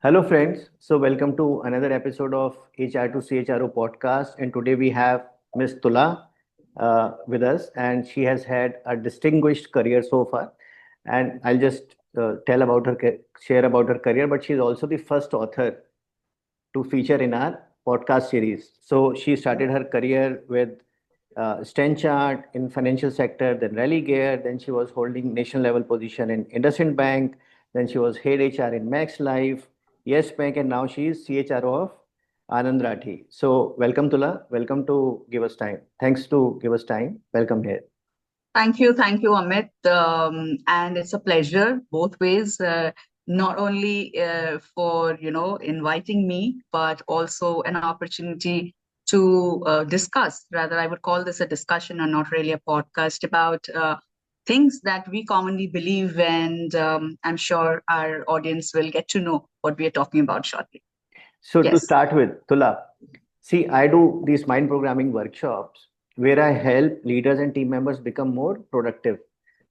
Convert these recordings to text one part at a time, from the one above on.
Hello, friends. So, welcome to another episode of HR to CHRO podcast. And today we have Miss Tula with us, and she has had a distinguished career so far. And I'll just tell about share about her career. But she's also the first author to feature in our podcast series. So, she started her career with Stenchart in financial sector, then Rally Gear, then she was holding national level position in IndusInd Bank, then she was head HR in Max Life, Yes Bank, and now she is CHRO of Anand Rathi. So welcome Tula, welcome to give us time. Thanks to give us time. Welcome here. Thank you, Amit. And it's a pleasure both ways, not only for, inviting me, but also an opportunity to discuss. Rather, I would call this a discussion and not really a podcast about things that we commonly believe. And I'm sure our audience will get to know what we are talking about shortly. So to Yes. start with, Tula, see, I do these mind programming workshops where I help leaders and team members become more productive.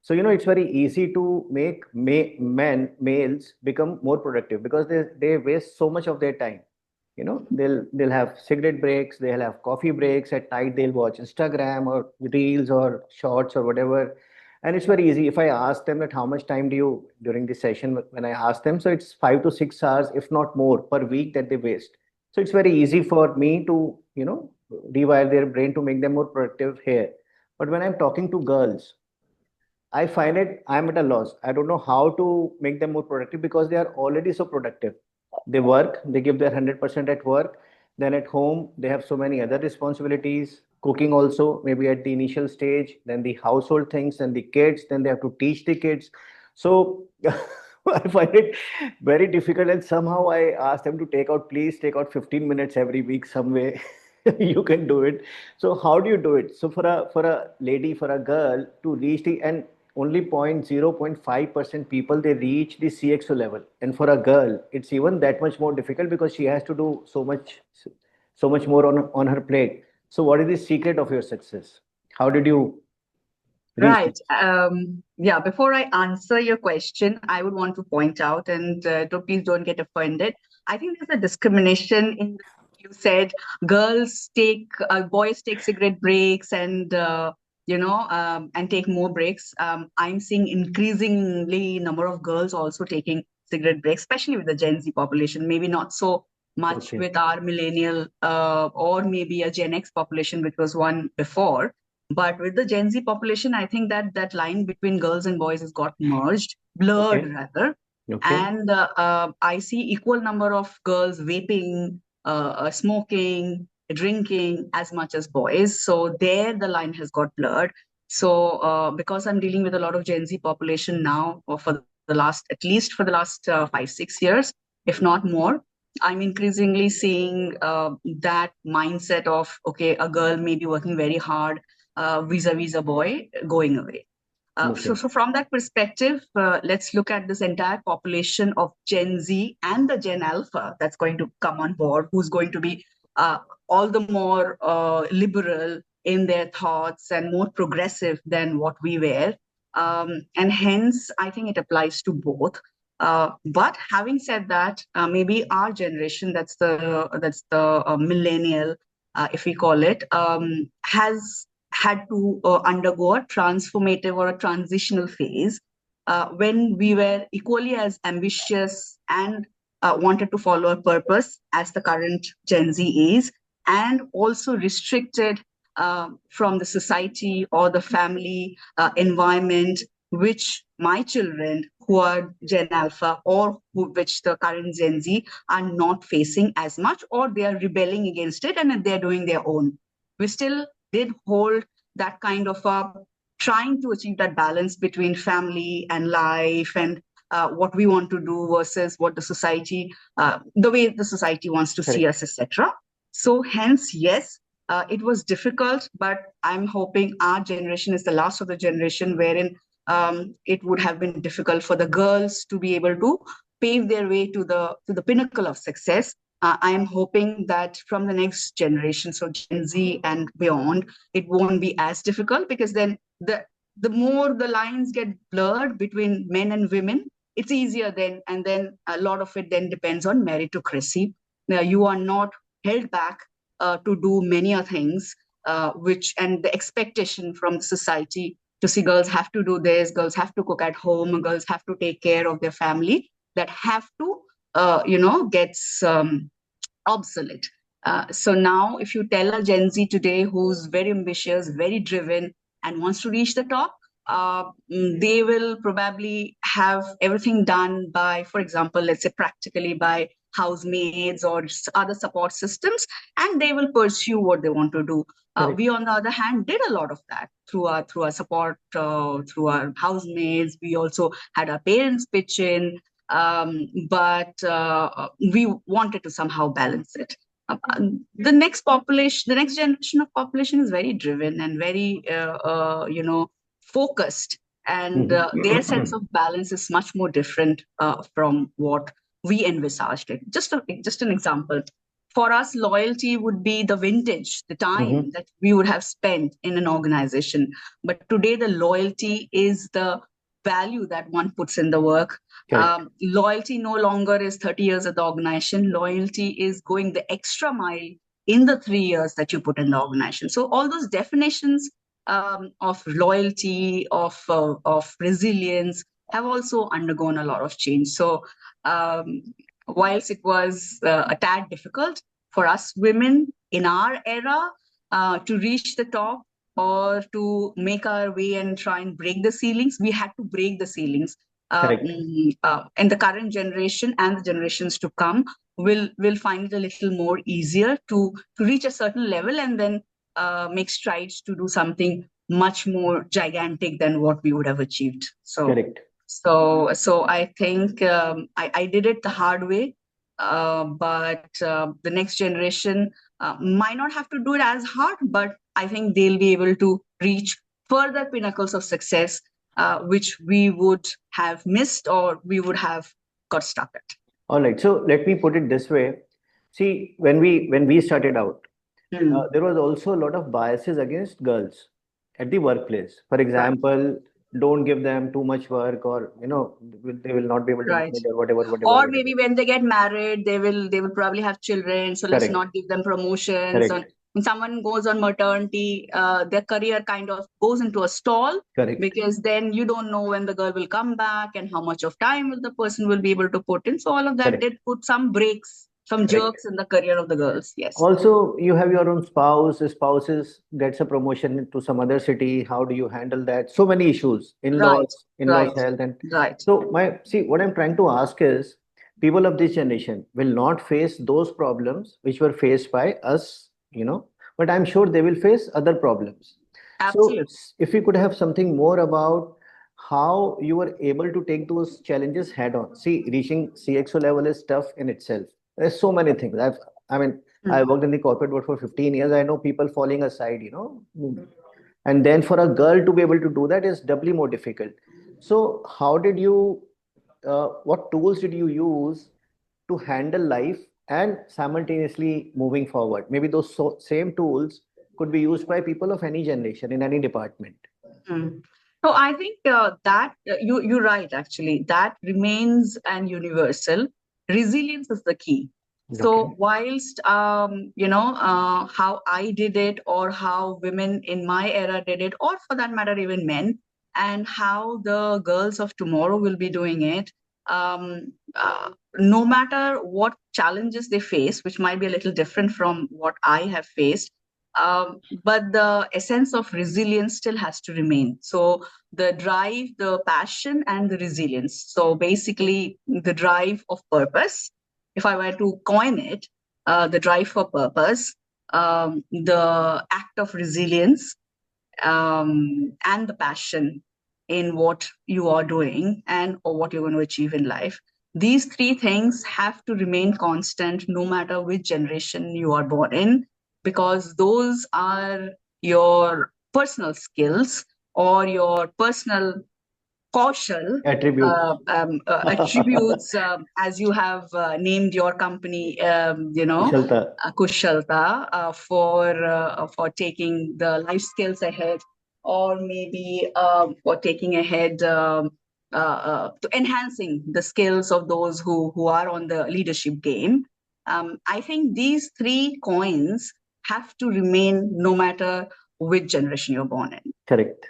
So, it's very easy to make males become more productive because they waste so much of their time. They'll have cigarette breaks, they'll have coffee breaks at night, they'll watch Instagram or reels or shorts or whatever. And it's very easy. If I ask them that how much time do you during the session, when I ask them, so it's 5 to 6 hours, if not more, per week that they waste. So it's very easy for me to, rewire their brain to make them more productive here. But when I'm talking to girls, I find it I'm at a loss. I don't know how to make them more productive because they are already so productive. They work, they give their 100% at work. Then at home, they have so many other responsibilities, cooking also, maybe at the initial stage, then the household things, and the kids, then they have to teach the kids. So I find it very difficult. And somehow I ask them to please take out 15 minutes every week some way. You can do it. So how do you do it? So for a lady, for a girl to reach the and only 0.5% people they reach the CXO level, and for a girl it's even that much more difficult because she has to do so much more on her plate. So what is the secret of your success? How did you reach Right. this? Yeah, before I answer your question, I would want to point out, and please don't get offended. I think there's a discrimination in you said boys take cigarette breaks and take more breaks. I'm seeing increasingly number of girls also taking cigarette breaks, especially with the Gen Z population. Maybe not so much Okay. with our millennial or maybe a Gen X population, which was one before, but with the Gen Z population, I think that that line between girls and boys has got merged, blurred Okay. rather. Okay. And I see equal number of girls vaping, smoking, drinking as much as boys. So there the line has got blurred. So because I'm dealing with a lot of Gen Z population now, or for the last, at least for the last 5, 6 years, if not more, I'm increasingly seeing that mindset of, okay, a girl may be working very hard vis-a-vis a boy going away. So, Okay. so from that perspective, let's look at this entire population of Gen Z and the Gen Alpha that's going to come on board, who's going to be uh, all the more liberal in their thoughts and more progressive than what we were. And hence, I think it applies to both. But having said that, maybe our generation, that's the millennial, if we call it, has had to undergo a transformative or a transitional phase when we were equally as ambitious and wanted to follow a purpose as the current Gen Z is, and also restricted from the society or the family environment, which my children who are Gen Alpha or which the current Gen Z are not facing as much, or they are rebelling against it and they're doing their own. We still did hold that kind of a trying to achieve that balance between family and life and what we want to do versus what the way the society wants to see Correct. us, etc. So hence, yes, it was difficult, but I'm hoping our generation is the last of the generation wherein it would have been difficult for the girls to be able to pave their way to the pinnacle of success. I am hoping that from the next generation, so Gen Z and beyond, it won't be as difficult because then the more the lines get blurred between men and women, it's easier then, and then a lot of it then depends on meritocracy. Now, you are not held back to do many things, and the expectation from the society to see girls have to do this, girls have to cook at home, girls have to take care of their family, that have to, gets obsolete. So now, if you tell a Gen Z today who's very ambitious, very driven, and wants to reach the top, they will probably have everything done by, for example, let's say practically by housemaids or other support systems, and they will pursue what they want to do. We, on the other hand, did a lot of that through our support, through our housemaids. We also had our parents pitch in, but we wanted to somehow balance it. The next generation of population is very driven and very, focused, and their sense of balance is much more different from what we envisaged it. Just an example. For us, loyalty would be the vintage, the time that we would have spent in an organization. But today, the loyalty is the value that one puts in the work. Loyalty no longer is 30 years at the organization. Loyalty is going the extra mile in the 3 years that you put in the organization. So all those definitions of loyalty, of resilience, have also undergone a lot of change. So whilst it was a tad difficult for us women in our era to reach the top, or to make our way and try and break the ceilings, we had to break the ceilings. And the current generation and the generations to come will find it a little more easier to reach a certain level, and then make strides to do something much more gigantic than what we would have achieved. So I think I did it the hard way, but the next generation might not have to do it as hard, but I think they'll be able to reach further pinnacles of success, which we would have missed or we would have got stuck at. All right. So let me put it this way. See, when we started out, there was also a lot of biases against girls at the workplace. For example, don't give them too much work, or they will not be able to manage, or whatever. Or maybe when they get married, they will probably have children. So let's not give them promotions. And when someone goes on maternity, their career kind of goes into a stall, because then you don't know when the girl will come back and how much of time the person will be able to put in. So all of that did put some breaks, some jerks in the career of the girls. Yes. Also, you have your own spouse. The spouses gets a promotion to some other city. How do you handle that? So many issues, in-laws health, and so what I'm trying to ask is, people of this generation will not face those problems which were faced by us, but I'm sure they will face other problems. Absolutely. So if you could have something more about how you were able to take those challenges head on. See, reaching CXO level is tough in itself. There's so many things. I worked in the corporate world for 15 years. I know people falling aside, and then for a girl to be able to do that is doubly more difficult. So how did you, what tools did you use to handle life and simultaneously moving forward? Maybe those same tools could be used by people of any generation in any department. So I think that you're right, actually. That remains an universal. Resilience is the key. So whilst, how I did it, or how women in my era did it, or for that matter, even men, and how the girls of tomorrow will be doing it, no matter what challenges they face, which might be a little different from what I have faced, but the essence of resilience still has to remain. So the drive, the passion, and the resilience. So basically, the drive of purpose, if I were to coin it, the drive for purpose, the act of resilience, and the passion in what you are doing or what you're going to achieve in life. These three things have to remain constant no matter which generation you are born in, because those are your personal skills or your personal kaushal attributes, as you have named your company, Kushalta, for taking the life skills ahead, or maybe for taking ahead to enhancing the skills of those who are on the leadership game. I think these three coins have to remain no matter which generation you're born in. Correct.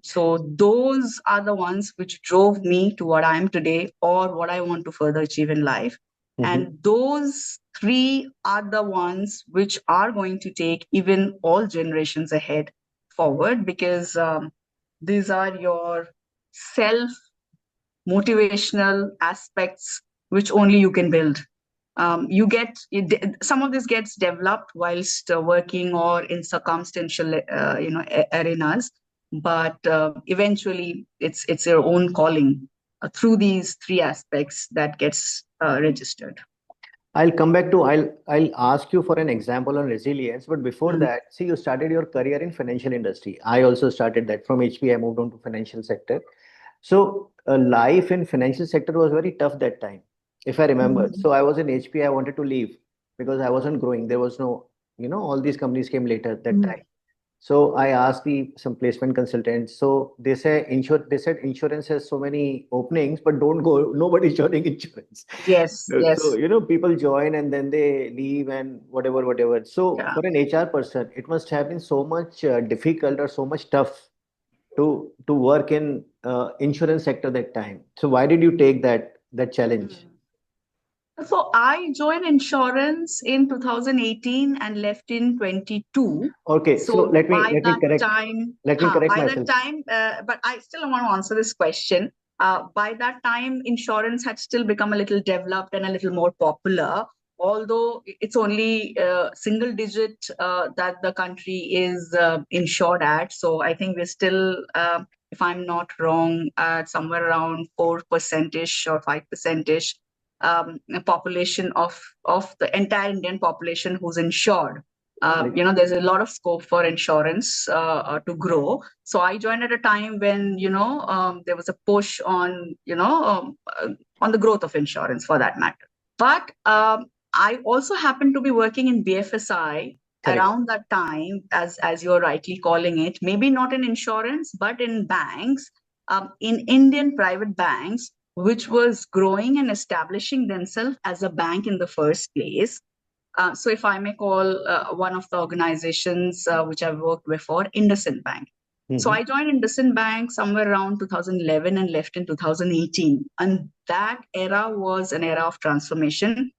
So those are the ones which drove me to what I am today or what I want to further achieve in life. And those three are the ones which are going to take even all generations ahead forward, because these are your self motivational aspects which only you can build. Some of this gets developed whilst working or in circumstantial arenas, but eventually it's your own calling through these three aspects that gets registered. I'll ask you for an example on resilience, but before that, see, you started your career in financial industry. I also started that from HP. I moved on to financial sector. So life in financial sector was very tough that time, if I remember. So I was in HP. I wanted to leave because I wasn't growing. There was no, all these companies came later that time. So I asked some placement consultants. So they said insurance has so many openings, but don't go. Nobody's joining insurance. Yes, yes. So people join and then they leave and whatever. So for an HR person, it must have been so much difficult or so much tough to work in insurance sector that time. So why did you take that challenge? So I joined insurance in 2018 and left in 22. Okay, so let me correct By myself. that time, but I still want to answer this question. By that time, insurance had still become a little developed and a little more popular, although it's only single digit that the country is insured at. So I think we're still, if I'm not wrong, at somewhere around 4%-ish or 5%-ish population of the entire Indian population who's insured. There's a lot of scope for insurance to grow. So I joined at a time when there was a push on on the growth of insurance, for that matter. But I also happened to be working in BFSI around that time, as you're rightly calling it. Maybe not in insurance, but in banks, in Indian private banks, which was growing and establishing themselves as a bank in the first place. So if I may call one of the organizations which I've worked with for, IndusInd Bank. So I joined IndusInd Bank somewhere around 2011 and left in 2018. And that era was an era of transformation.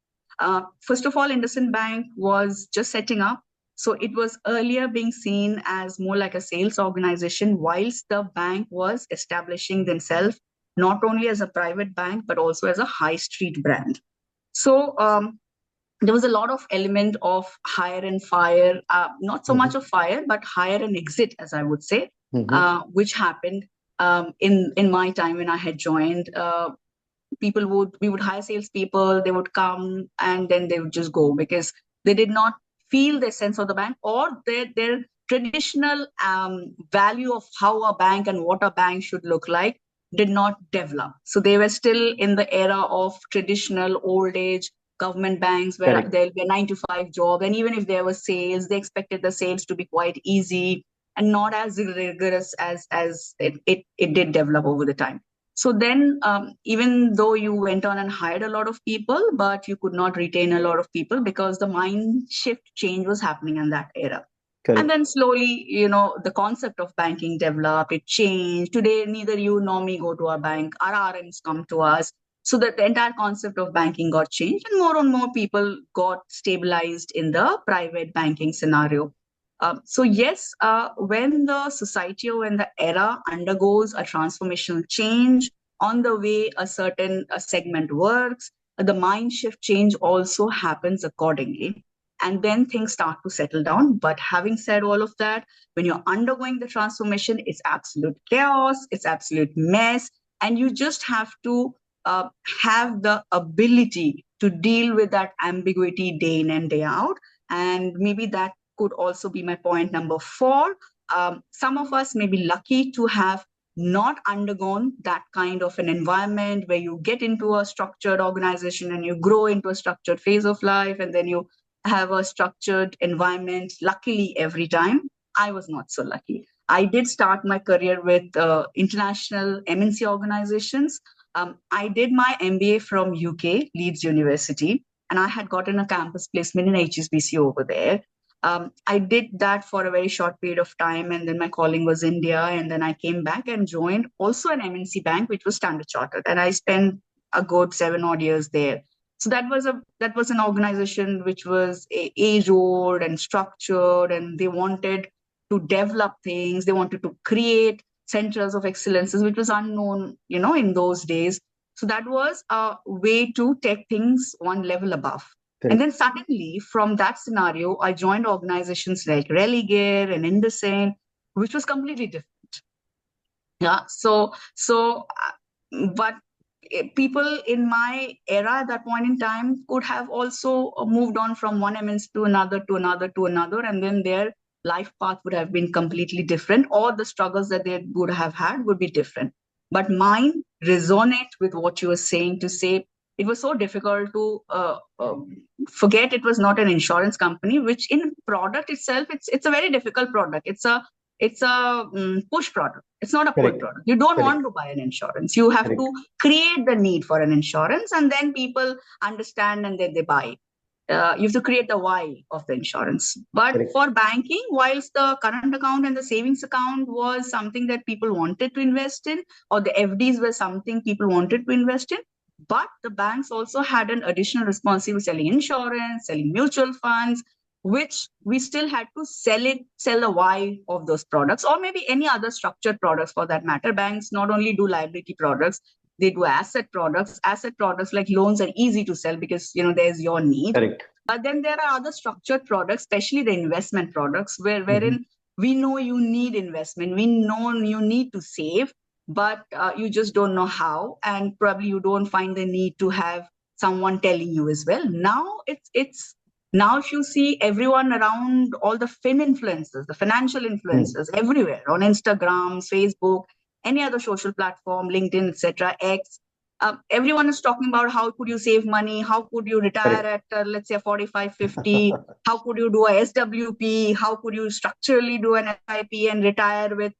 First of all, IndusInd Bank was just setting up. So it was earlier being seen as more like a sales organization, whilst the bank was establishing themselves not only as a private bank, but also as a high street brand. So there was a lot of element of hire and fire, not so much of fire, but hire and exit, as I would say, which happened in my time when I had joined. We would hire salespeople, they would come and then they would just go because they did not feel the sense of the bank or their traditional value of how a bank and what a bank should look like did not develop. So they were still in the era of traditional old age government banks where there'll be a 9 to 5 job. And even if there was sales, they expected the sales to be quite easy and not as rigorous as it did develop over the time. So then, even though you went on and hired a lot of people, but you could not retain a lot of people because the mind shift change was happening in that era. And then slowly, the concept of banking developed, it changed. Today, neither you nor me go to our bank. Our RMs come to us. So that the entire concept of banking got changed and more people got stabilized in the private banking scenario. So yes, when the society or when the era undergoes a transformational change on the way a certain segment works, the mind shift change also happens accordingly. And then things start to settle down. But having said all of that, when you're undergoing the transformation, it's absolute chaos, it's absolute mess. And you just have to have the ability to deal with that ambiguity day in and day out. And maybe that could also be my point number 4. Some of us may be lucky to have not undergone that kind of an environment where you get into a structured organization and you grow into a structured phase of life, and then you have a structured environment, luckily every time. I was not so lucky. I did start my career with international MNC organizations. I did my MBA from UK, Leeds University, and I had gotten a campus placement in HSBC over there. I did that for a very short period of time, and then my calling was India, and then I came back and joined also an MNC bank, which was Standard Chartered, and I spent a good 7 odd years there. So that was an organization which was age-old and structured, and they wanted to develop things. They wanted to create centers of excellences, which was unknown, in those days. So that was a way to take things one level above. And Correct. then suddenly, from that scenario, I joined organizations like Religare and Indocent, which was completely different. Yeah. But people in my era at that point in time could have also moved on from one MNC to another, to another, to another, and then their life path would have been completely different, or the struggles that they would have had would be different. But mine resonate with what you were saying, to say it was so difficult to forget it was not an insurance company, which in product itself, it's a very difficult product. It's a push product. It's not a pull Correct. product. You don't Correct. want to buy an insurance. You have Correct. to create the need for an insurance, and then people understand and then they buy. You have to create the why of the insurance. But Correct. for banking, whilst the current account and the savings account was something that people wanted to invest in, or the FDs were something people wanted to invest in, but the banks also had an additional responsibility selling insurance, selling mutual funds, which we still had to sell the why of those products, or maybe any other structured products for that matter. Banks not only do liability products, they do asset products. Asset products like loans are easy to sell because there's your need. Correct. But then there are other structured products, especially the investment products, wherein we know you need investment, we know you need to save, but you just don't know how, and probably you don't find the need to have someone telling you as well. Now if you see everyone around, all the influencers, the financial influencers everywhere on Instagram, Facebook, any other social platform, LinkedIn, etc., X, everyone is talking about how could you save money, how could you retire Correct. at let's say 45, 50, how could you do a SWP, how could you structurally do an SIP and retire with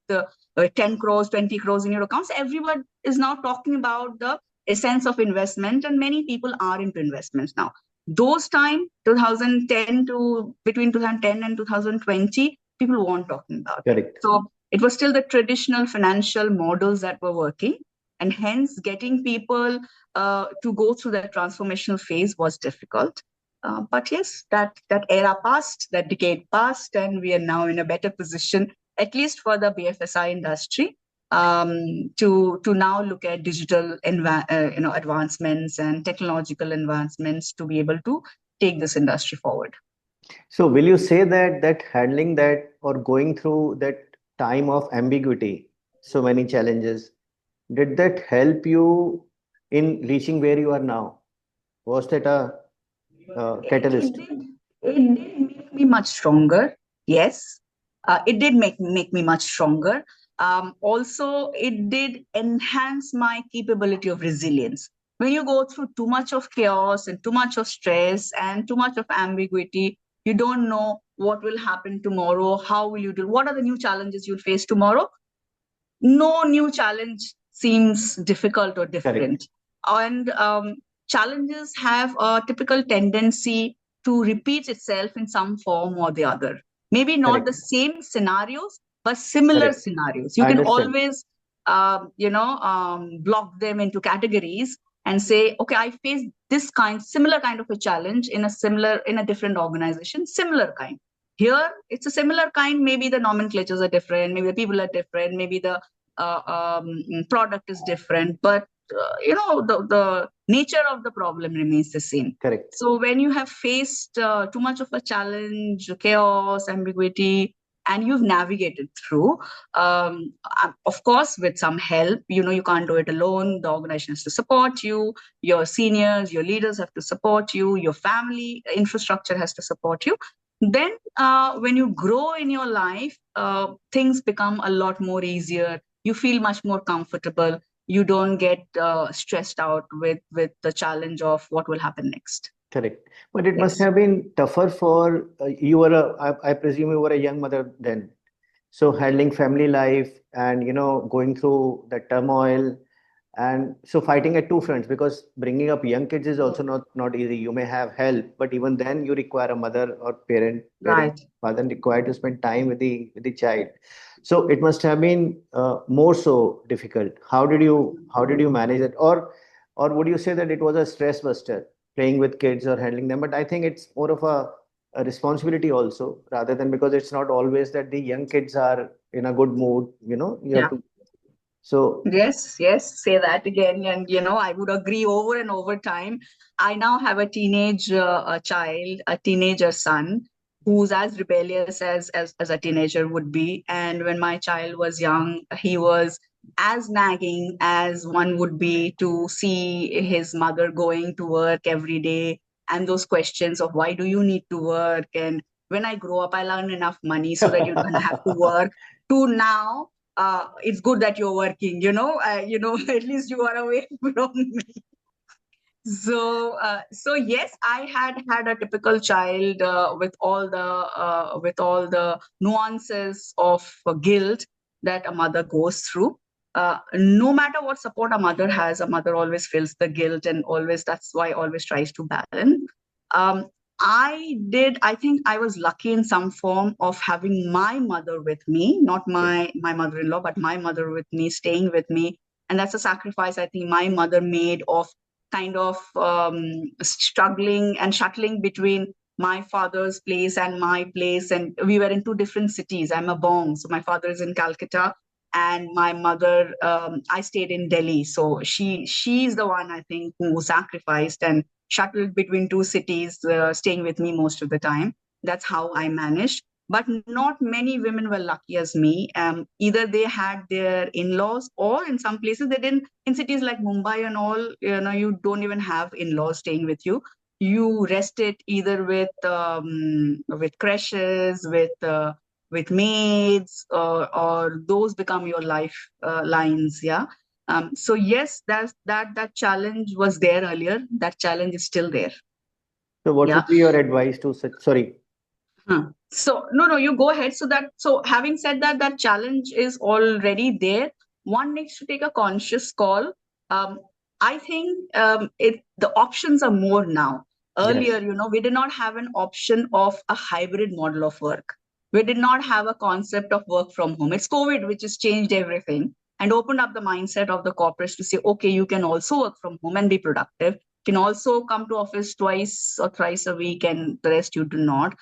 10 crores, 20 crores in your accounts. Everyone is now talking about the essence of investment, and many people are into investments now. Those time, 2010 to between 2010 and 2020, people weren't talking about it. Correct. So it was still the traditional financial models that were working, and hence getting people to go through that transformational phase was difficult. But yes, that era passed, that decade passed, and we are now in a better position, at least for the BFSI industry, to now look at digital advancements and technological advancements to be able to take this industry forward. So will you say that handling that or going through that time of ambiguity, so many challenges, did that help you in reaching where you are now? Was that a catalyst? It did make me much stronger. Yes, it did make me much stronger. Also, it did enhance my capability of resilience. When you go through too much of chaos and too much of stress and too much of ambiguity, you don't know what will happen tomorrow. How will you do? What are the new challenges you'll face tomorrow? No new challenge seems difficult or different. Correct. And challenges have a typical tendency to repeat itself in some form or the other. Maybe not the Correct. same scenarios, but similar Correct. scenarios. You I can understand. always, block them into categories and say, okay, I faced similar kind of a challenge in a different organization, similar kind. Here, it's a similar kind. Maybe the nomenclatures are different. Maybe the people are different. Maybe the product is different, but the nature of the problem remains the same. Correct. So when you have faced too much of a challenge, chaos, ambiguity, and you've navigated through, of course, with some help, you can't do it alone. The organization has to support you. Your seniors, your leaders have to support you. Your family infrastructure has to support you. Then when you grow in your life, things become a lot more easier. You feel much more comfortable. You don't get stressed out with the challenge of what will happen next. Correct. But it must Yes. have been tougher for I presume you were a young mother then. So handling family life and, going through the turmoil, and so fighting at two fronts, because bringing up young kids is also not easy. You may have help, but even then you require a mother or parent, Right. father required to spend time with the child. So it must have been more so difficult. How did you manage it, or would you say that it was a stress buster, playing with kids or handling them? But I think it's more of a responsibility also, rather than, because it's not always that the young kids are in a good mood. You have Yeah. to. So Yes, yes, say that again. And, I would agree over and over time. I now have a teenage a child, a teenager son, who's as rebellious as a teenager would be. And when my child was young, he was as nagging as one would be to see his mother going to work every day. And those questions of why do you need to work? And when I grow up, I'll earn enough money so that you don't have to work. To now, it's good that you're working, at least you are away from me. So yes, I had a typical child with all the nuances of guilt that a mother goes through. No matter what support a mother has, a mother always feels the guilt, and always that's why always tries to balance. Um, I think I was lucky in some form of having my mother with me, not okay. my mother-in-law, but my mother with me, staying with me. And that's a sacrifice I think my mother made of kind of struggling and shuttling between my father's place and my place. And we were in two different cities. I'm a Bong, so my father is in Calcutta, and my mother, I stayed in Delhi. So she's the one I think who sacrificed and shuttled between two cities, staying with me most of the time. That's how I managed. But not many women were lucky as me. Either they had their in-laws, or in some places they didn't. In cities like Mumbai and all, you don't even have in-laws staying with you. You rest it either with creches, with maids, or those become your life lines. Yeah. So yes, that challenge was there earlier. That challenge is still there. So what Yeah. would be your advice to such? Sorry. So no, you go ahead. So having said that, that challenge is already there. One needs to take a conscious call. Um, I think the options are more now. Earlier, Yes. we did not have an option of a hybrid model of work. We did not have a concept of work from home. It's COVID which has changed everything and opened up the mindset of the corporates to say, okay, you can also work from home and be productive. You can also come to office twice or thrice a week, and the rest you do not.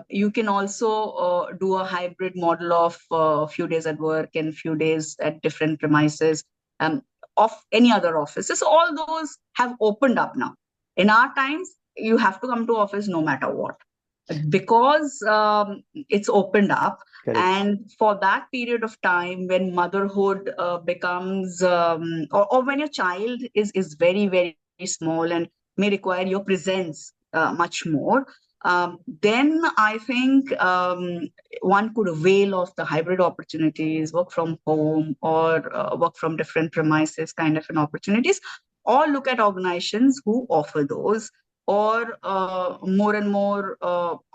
You can also do a hybrid model of a few days at work and few days at different premises, um, of any other offices. So all those have opened up now. In our times, you have to come to office no matter what, because it's opened up. Correct. And for that period of time when motherhood becomes, or when your child is very, very small and may require your presence much more, then I think one could avail of the hybrid opportunities, work from home, or work from different premises kind of an opportunities, or look at organizations who offer those, or more and more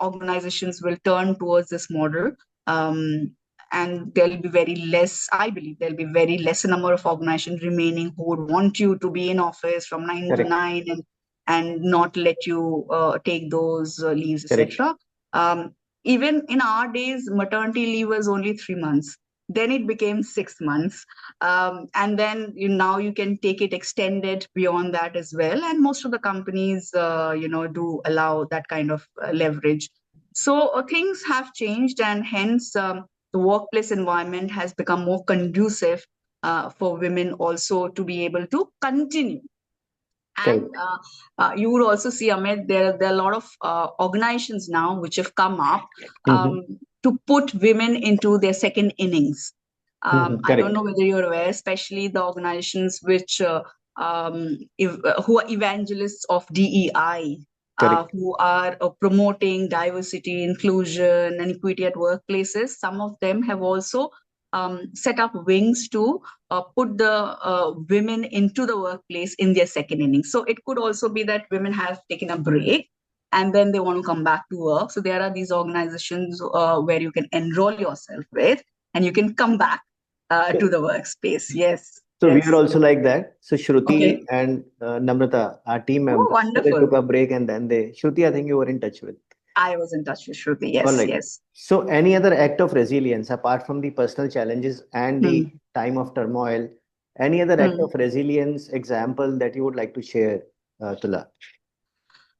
organizations will turn towards this model. Um, and there'll be very less, I believe, there'll be very less number of organizations remaining who would want you to be in office from 9 to Correct. 9, and not let you take those leaves, Correct. etc. Um, Even in our days, maternity leave was only 3 months. Then it became 6 months, and then now you can take it extended beyond that as well. And most of the companies, do allow that kind of leverage. So things have changed, and hence the workplace environment has become more conducive for women also to be able to continue. And Correct. you would also see, Amit, there are a lot of organizations now which have come up Mm-hmm. to put women into their second innings. Mm-hmm. I don't Correct. know whether you're aware, especially the organizations which who are evangelists of DEI, Correct. who are promoting diversity, inclusion, and equity at workplaces. Some of them have also set up wings to put the women into the workplace in their second innings. So it could also be that women have taken a break and then they want to come back to work. So there are these organizations where you can enroll yourself with, and you can come back to the workspace. Yes. So we are Yes. also like that. So Shruti Okay. and Namrata, our team Oh, members, so they wonderful. took a break and then Shruti, I think you were in touch with. I was in touch with Shruti. All Yes, right. yes. So any other act of resilience apart from the personal challenges and the Hmm. time of turmoil, any other act Hmm. of resilience example that you would like to share, Tula?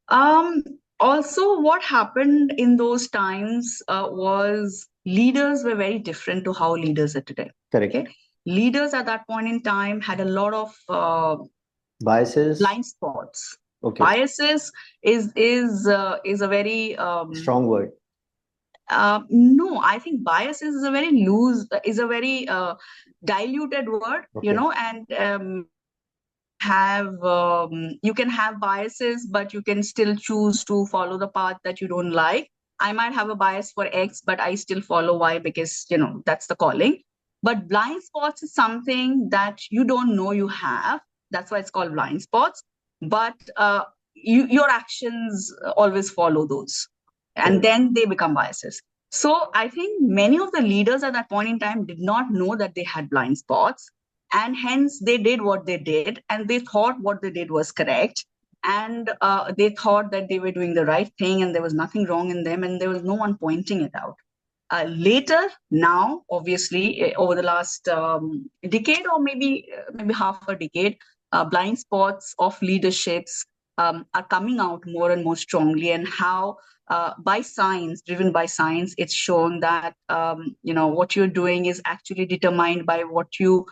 Um, Also, what happened in those times was leaders were very different to how leaders are today. Okay. Correct. Leaders at that point in time had a lot of Biases. blind spots. Okay. Biases is a very Strong word. no, I think biases is a very loose, is a very diluted word, Okay. and you can have biases, but you can still choose to follow the path that you don't like. I might have a bias for X, but I still follow Y because that's the calling. But blind spots is something that you don't know you have. That's why it's called blind spots. But your actions always follow those, and Correct. then they become biases. So I think many of the leaders at that point in time did not know that they had blind spots, and hence they did what they did, and they thought what they did was correct, and they thought that they were doing the right thing, and there was nothing wrong in them, and there was no one pointing it out. Later, now, obviously, over the last decade, or maybe half a decade, blind spots of leaderships are coming out more and more strongly, and how by science, driven by science, it's shown that what you're doing is actually determined by what you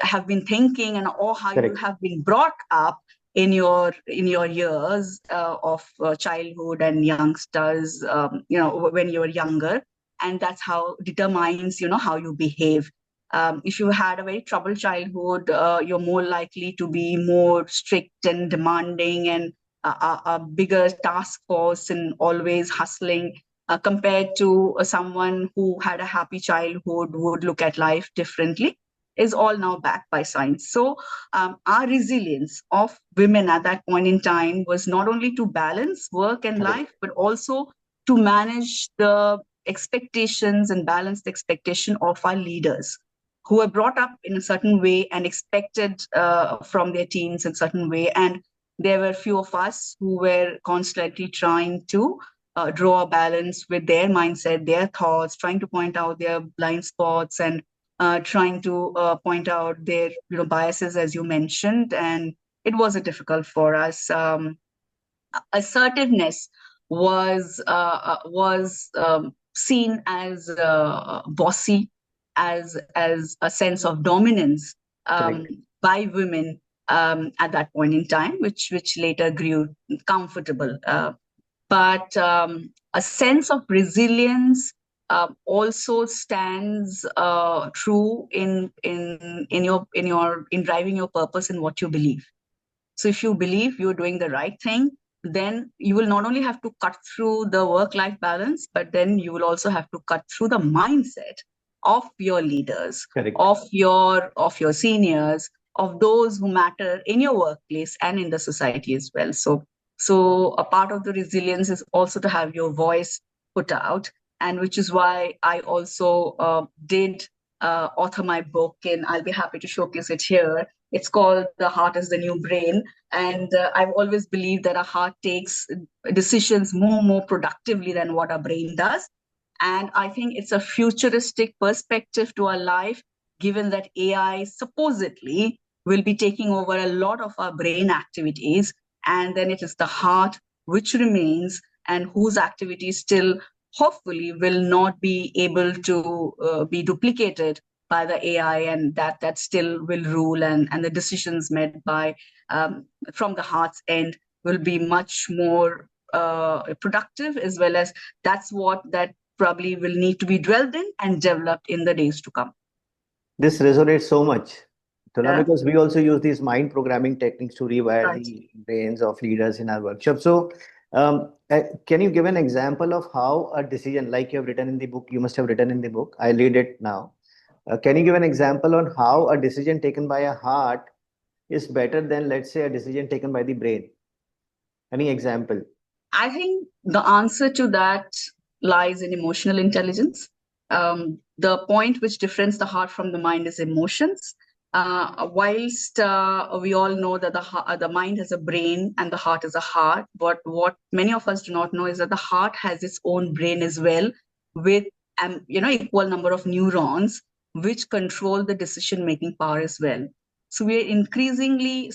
have been thinking, and or how you Correct. have been brought up in your years of childhood and youngsters, when you're younger, and that's how determines how you behave. If you had a very troubled childhood, you're more likely to be more strict and demanding, and a bigger task force, and always hustling, compared to someone who had a happy childhood, would look at life differently, is all now backed by science. So our resilience of women at that point in time was not only to balance work and Correct. life, but also to manage the expectations and balance the expectation of our leaders, who were brought up in a certain way and expected from their teams in a certain way. And there were few of us who were constantly trying to draw a balance with their mindset, their thoughts, trying to point out their blind spots, and trying to point out their biases, as you mentioned. And it was a difficult for us. Assertiveness was seen as bossy, as a sense of dominance Correct. by women at that point in time, which later grew comfortable. But a sense of resilience also stands true in driving your purpose in what you believe. So if you believe you're doing the right thing, then you will not only have to cut through the work-life balance, but then you will also have to cut through the mindset of your leaders, Correct. of your seniors, of those who matter in your workplace and in the society as well. So a part of the resilience is also to have your voice put out, and which is why I also did author my book, and I'll be happy to showcase it here. It's called The Heart is the New Brain. And I've always believed that our heart takes decisions more productively than what our brain does. And I think it's a futuristic perspective to our life, given that AI supposedly will be taking over a lot of our brain activities. And then it is the heart which remains, and whose activities still hopefully will not be able to be duplicated by the AI, and that still will rule, and the decisions made by from the heart's end will be much more productive, as well as that probably will need to be dwelled in and developed in the days to come. This resonates so much, Tula, Yeah, because we also use these mind programming techniques to rewire right. the brains of leaders in our workshop. So, can you give an example of how a decision, like you have written in the book, you must have written in the book, I read it now. Can you give an example on how a decision taken by a heart is better than, let's say, a decision taken by the brain? Any example? I think the answer to that lies in emotional intelligence. The point which differentiates the heart from the mind is emotions. Whilst we all know that the mind has a brain and the heart is a heart, but what many of us do not know is that the heart has its own brain as well, with equal number of neurons which control the decision making power as well. So we're increasingly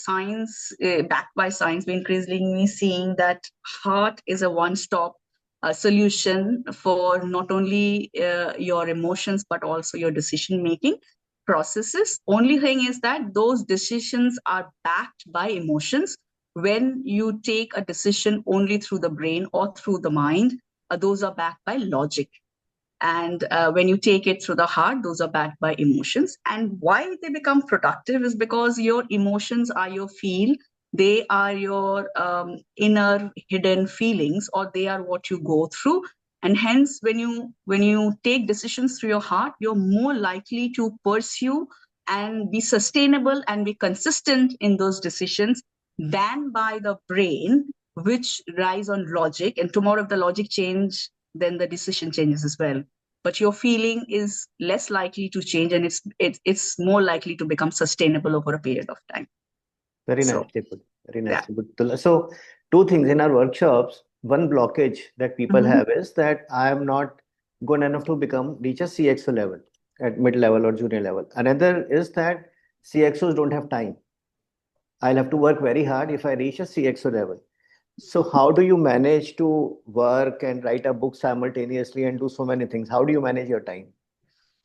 backed by science, we're increasingly seeing that heart is a one-stop solution for not only your emotions, but also your decision-making processes. Only thing is that those decisions are backed by emotions. When you take a decision only through the brain or through the mind, those are backed by logic. And when you take it through the heart, those are backed by emotions. And why they become productive is because your emotions are your feel. They are your inner hidden feelings, or they are what you go through. And hence, when you take decisions through your heart, you're more likely to pursue and be sustainable and be consistent in those decisions than by the brain, which relies on logic. And tomorrow, if the logic change, then the decision changes as well. But your feeling is less likely to change, and it's more likely to become sustainable over a period of time. Very So nicely put. Very yeah. nicely put. So, two things in our workshops. One blockage that people have is that I am not good enough to reach a CXO level at mid level or junior level. Another is that CXOs don't have time. I'll have to work very hard if I reach a CXO level. So, how do you manage to work and write a book simultaneously and do so many things? How do you manage your time?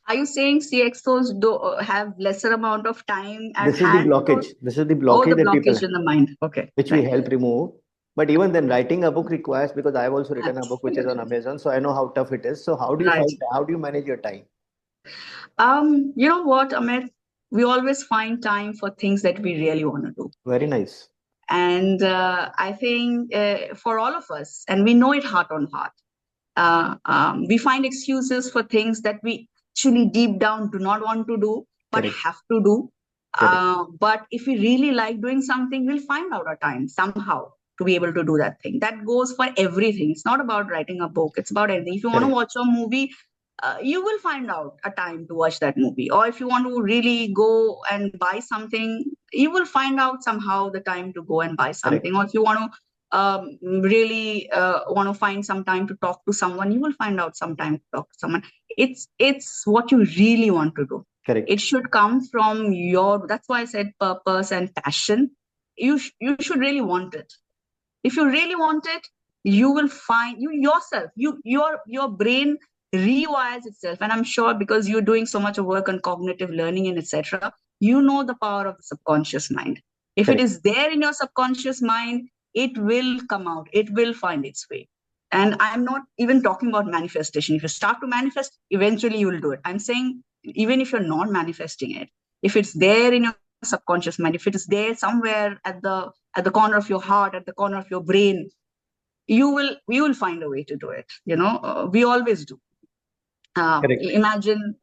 Are you saying CXOs do have lesser amount of time at This is the hand? blockage. This is the Oh, the blockage that people blockage have, in the mind. Okay, which we right. help remove. But even then, writing a book requires, because I've also written a book which is on Absolutely. Amazon, so I know how tough it is. So how do you Right. find, how do you manage your time? You know what, Amit? We always find time for things that we really want to do. Very nice. And I think for all of us, and we know it heart on heart, we find excuses for things that we actually deep down do not want to do, but Correct. have to do. Correct. But if we really like doing something, we'll find out a time somehow to be able to do that thing. That goes for everything. It's not about writing a book, it's about anything. If you want to Correct. watch a movie, you will find out a time to watch that movie. Or if you want to really go and buy something, you will find out somehow the time to go and buy something. Correct. Or if you want to really want to find some time to talk to someone, you will find out some time to talk to someone. It's what you really want to do. It Correct. should come from your, that's why I said purpose and passion. You should really want it. If you really want it, you will find you yourself, your brain rewires itself. And I'm sure, because you're doing so much of work on cognitive learning and etc., you know the power of the subconscious mind. If it Correct. is there in your subconscious mind, it will come out, it will find its way. And I'm not even talking about manifestation. If you start to manifest, eventually you will do it. I'm saying, even if you're not manifesting it, if it's there in your subconscious mind, if it is there somewhere at the corner of your heart, at the corner of your brain, you will find a way to do it. We always do. Correct. Imagine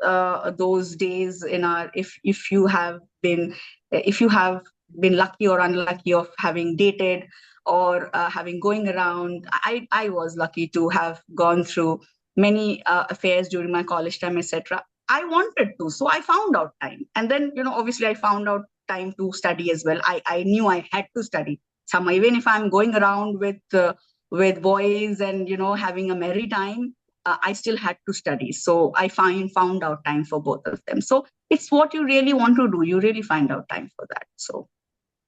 those days in our, if you have been lucky or unlucky of having dated, or having going around. I was lucky to have gone through many affairs during my college time, etc. I wanted to, so I found out time. And then, obviously I found out time to study as well. I knew I had to study some, even if I'm going around with boys and having a merry time. I still had to study. So I found out time for both of them. So it's what you really want to do. You really find out time for that. So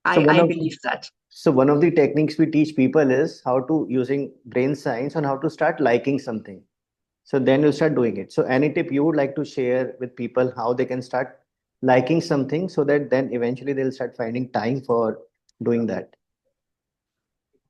So I believe that. one of the techniques we teach people is how to, using brain science, on how to start liking something. So then you start doing it. So any tip you would like to share with people how they can start liking something, so that then eventually they'll start finding time for doing that?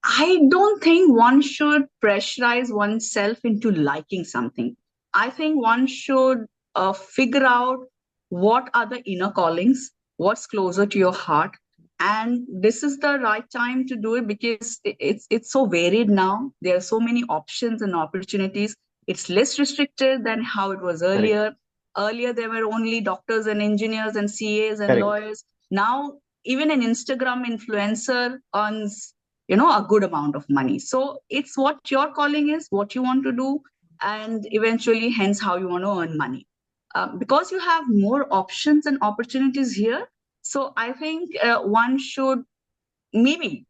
I don't think one should pressurize oneself into liking something. I think one should figure out what are the inner callings, what's closer to your heart, and this is the right time to do it, because it's so varied now. There are so many options and opportunities. It's less restricted than how it was Correct. earlier. Earlier, there were only doctors and engineers and CAs and Correct. lawyers. Now, even an Instagram influencer earns a good amount of money. So it's what your calling is, what you want to do, and eventually, hence, how you want to earn money. Because you have more options and opportunities here. So I think one should maybe,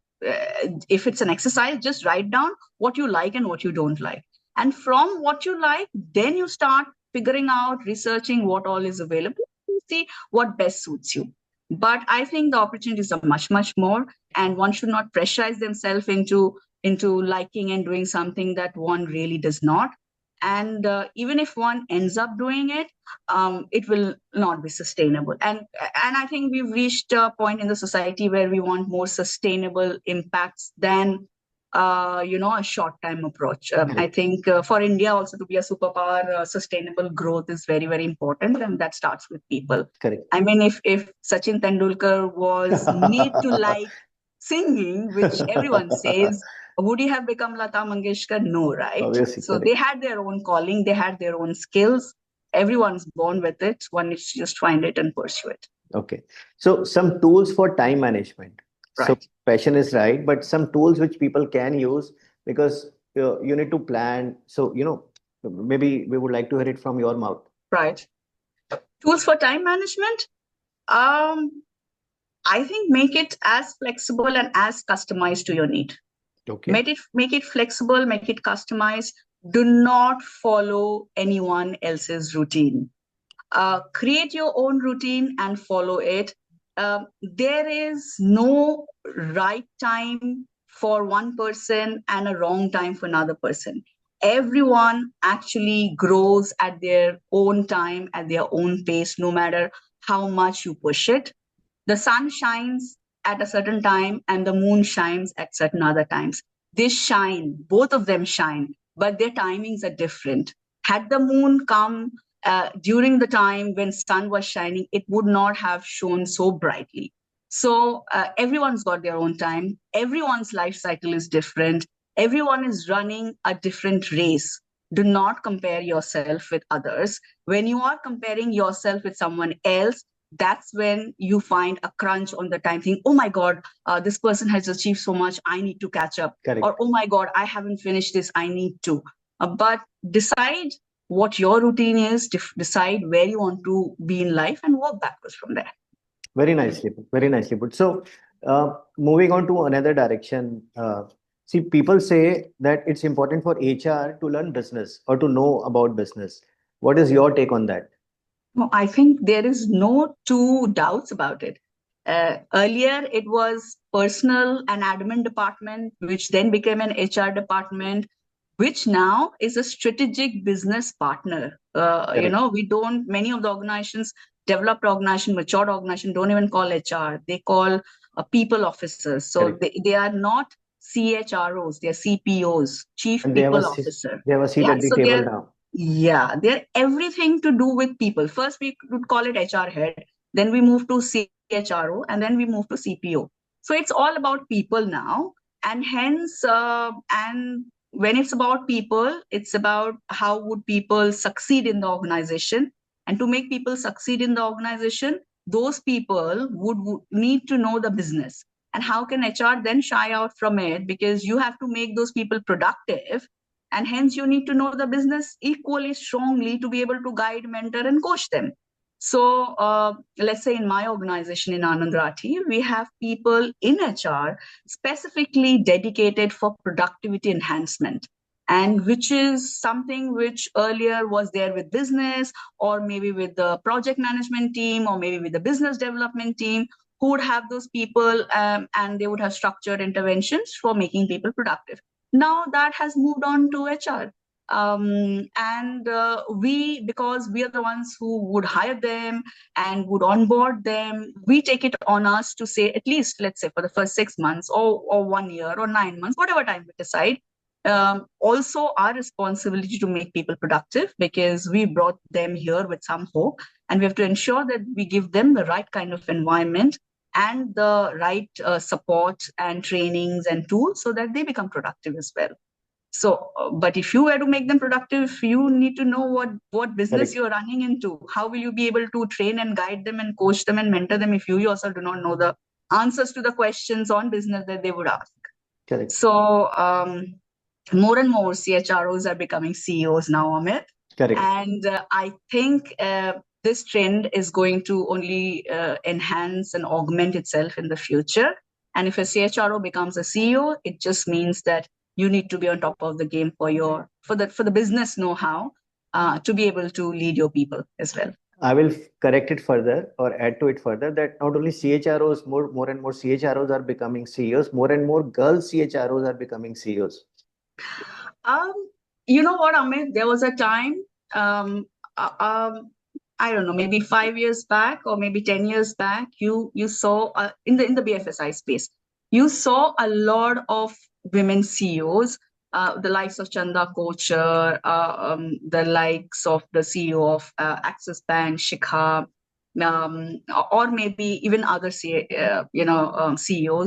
if it's an exercise, just write down what you like and what you don't like. And from what you like, then you start figuring out, researching what all is available, to see what best suits you. But I think the opportunities are much, much more, and one should not pressurize themselves into liking and doing something that one really does not. And even if one ends up doing it, it will not be sustainable. And I think we've reached a point in the society where we want more sustainable impacts than a short-time approach. I think for India also to be a superpower, sustainable growth is very, very important, and that starts with people. Correct. I mean, if Sachin Tendulkar was made to like singing, which everyone says, would he have become Lata Mangeshkar? No, right? Obviously, So correct. they had their own calling, they had their own skills. Everyone's born with it. One needs to just find it and pursue it. Okay. So some tools for time management. So Right. passion is right, but some tools which people can use, because you need to plan. So, maybe we would like to hear it from your mouth. Right. Tools for time management. I think make it as flexible and as customized to your need. Okay. Make it flexible, make it customized. Do not follow anyone else's routine. Create your own routine and follow it. There is no right time for one person and a wrong time for another person. Everyone actually grows at their own time, at their own pace, no matter how much you push it. The sun shines at a certain time and the moon shines at certain other times. They shine, both of them shine, but their timings are different. Had the moon come during the time when sun was shining, it would not have shone so brightly. So everyone's got their own time. Everyone's life cycle is different. Everyone is running a different race. Do not compare yourself with others. When you are comparing yourself with someone else, that's when you find a crunch on the time, think, oh my God, this person has achieved so much, I need to catch up. Correct. Or, oh my God, I haven't finished this, I need to. But decide what your routine is, decide where you want to be in life, and work backwards from there. Very nicely put. Very nicely put. So, moving on to another direction. See, people say that it's important for HR to learn business or to know about business. What is your take on that? No, I think there is no two doubts about it. Earlier, it was personal and admin department, which then became an HR department, which now is a strategic business partner. Correct. We don't, many of the organizations, developed organization, matured organization, don't even call HR. They call people officers. So Correct. they are not CHROs, they're CPOs, Chief And People Officer. they have a seat Yeah, at the so table they're now. yeah, they're everything to do with people. First, we would call it HR head, then we move to CHRO, and then we move to CPO. So it's all about people now. And hence, and when it's about people, it's about how would people succeed in the organization. And to make people succeed in the organization, those people would need to know the business. And how can HR then shy out from it? Because you have to make those people productive, and hence you need to know the business equally strongly to be able to guide, mentor, and coach them. So let's say in my organization in Anand Rathi, we have people in HR specifically dedicated for productivity enhancement, and which is something which earlier was there with business, or maybe with the project management team, or maybe with the business development team, who would have those people, and they would have structured interventions for making people productive. Now that has moved on to HR. And because we are the ones who would hire them and would onboard them, we take it on us to say, at least, let's say, for the first 6 months or 1 year or 9 months, whatever time we decide, also our responsibility to make people productive, because we brought them here with some hope, and we have to ensure that we give them the right kind of environment and the right support and trainings and tools so that they become productive as well. So, but if you were to make them productive, you need to know what business Correct. you're running into. How will you be able to train and guide them and coach them and mentor them if you yourself do not know the answers to the questions on business that they would ask? Correct. So more and more CHROs are becoming CEOs now, Amit. Correct. And I think this trend is going to only enhance and augment itself in the future. And if a CHRO becomes a CEO, it just means that you need to be on top of the game for the business know-how to be able to lead your people as well. I will correct it further or add to it further that not only CHROs, more and more CHROs are becoming CEOs, more and more girl CHROs are becoming CEOs. Um, you know what, Amit? There was a time, um, uh, um, I don't know, maybe 5 years back or maybe 10 years back, you saw in the BFSI space, you saw a lot of women CEOs, the likes of Chanda Kochar, the likes of the CEO of Axis Bank, Shikha, or maybe even other CEOs,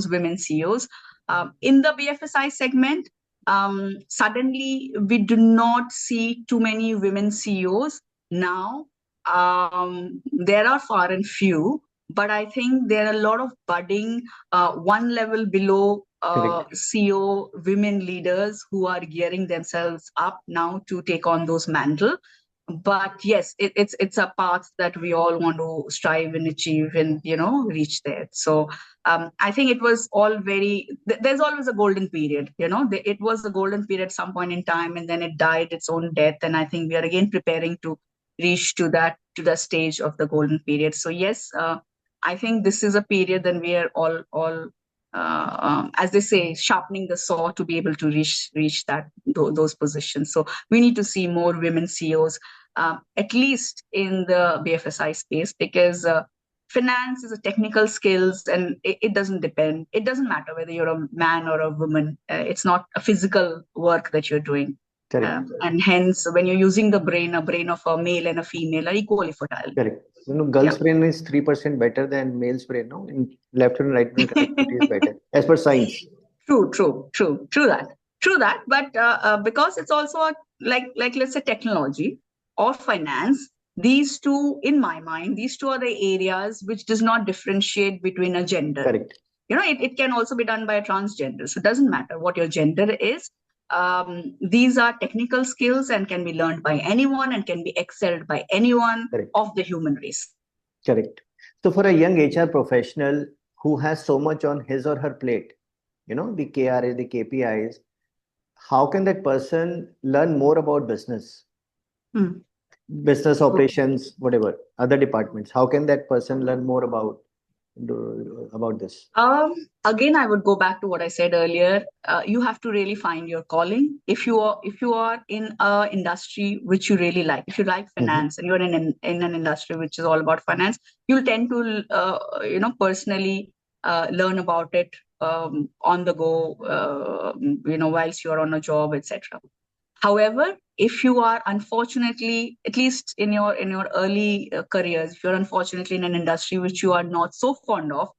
women CEOs. In the BFSI segment, suddenly we do not see too many women CEOs now. There are far and few, but I think there are a lot of budding one level below CEO women leaders who are gearing themselves up now to take on those mantles. But yes, it's a path that we all want to strive and achieve and reach there. So I think it was all there's always a golden period, it was a golden period some point in time, and then it died its own death. And I think we are again preparing to reach to the stage of the golden period. So yes, I think this is a period that we are all as they say, sharpening the saw to be able to reach those positions. So we need to see more women CEOs, at least in the BFSI space, because finance is a technical skills, and it doesn't depend. It doesn't matter whether you're a man or a woman. It's not a physical work that you're doing. And hence, when you're using a brain of a male and a female are equally fertile. Correct. Girls' brain is 3% better than male's brain. No, in left and right brain connectivity is better as per science. True that. But because it's also like let's say technology or finance, these two, in my mind, these two are the areas which does not differentiate between a gender. Correct. It can also be done by a transgender. So it doesn't matter what your gender is. These are technical skills and can be learned by anyone and can be excelled by anyone of the human race. Correct. So for a young HR professional who has so much on his or her plate, the KRA, the KPIs, how can that person learn more about business? Business operations, whatever, other departments. How can that person learn more about this? Again, I would go back to what I said earlier. You have to really find your calling. If you are in an industry which you really like, if you like finance and you're in an industry which is all about finance, you'll tend to personally learn about it on the go, whilst you're on a job, etc. However, if you are unfortunately, at least in your early careers, if you're unfortunately in an industry which you are not so fond of,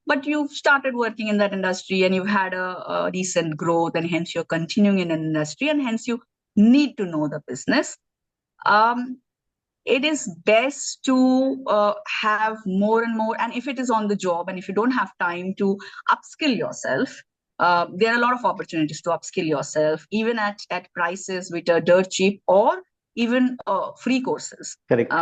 but you've started working in that industry and you've had a decent growth, and hence you're continuing in an industry, and hence you need to know the business. It is best to have more and more, and if it is on the job and if you don't have time to upskill yourself, there are a lot of opportunities to upskill yourself, even at prices which are dirt cheap, or even free courses. Correct.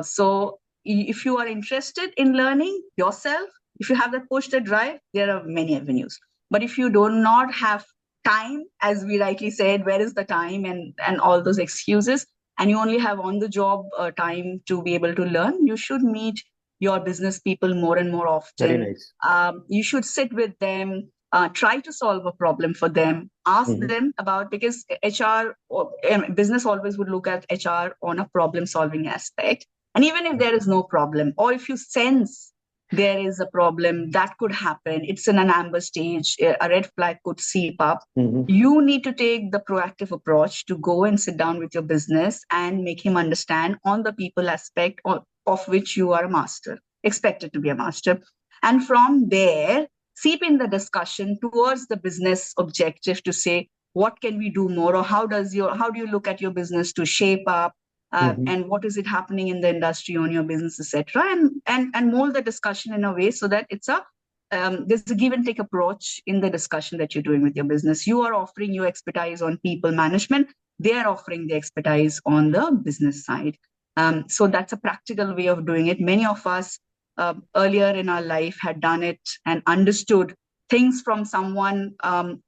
So if you are interested in learning yourself, if you have that push, that drive, there are many avenues. But if you do not have time, as we rightly said, where is the time and all those excuses, and you only have on the job time to be able to learn, you should meet your business people more and more often. Very nice. You should sit with them, try to solve a problem for them, ask them about, because HR or business always would look at HR on a problem solving aspect. And even if there is no problem, or if you sense there is a problem that could happen, it's in an amber stage, a red flag could seep up, you need to take the proactive approach to go and sit down with your business and make him understand on the people aspect of which you are a master, expected to be a master. And from there, seep in the discussion towards the business objective to say, what can we do more, or how do you look at your business to shape up, and what is it happening in the industry on your business, etc., and mold the discussion in a way so that it's a there's a give and take approach in the discussion that you're doing with your business. You are offering your expertise on people management. They are offering the expertise on the business side. So that's a practical way of doing it. Many of us earlier in our life had done it and understood things from someone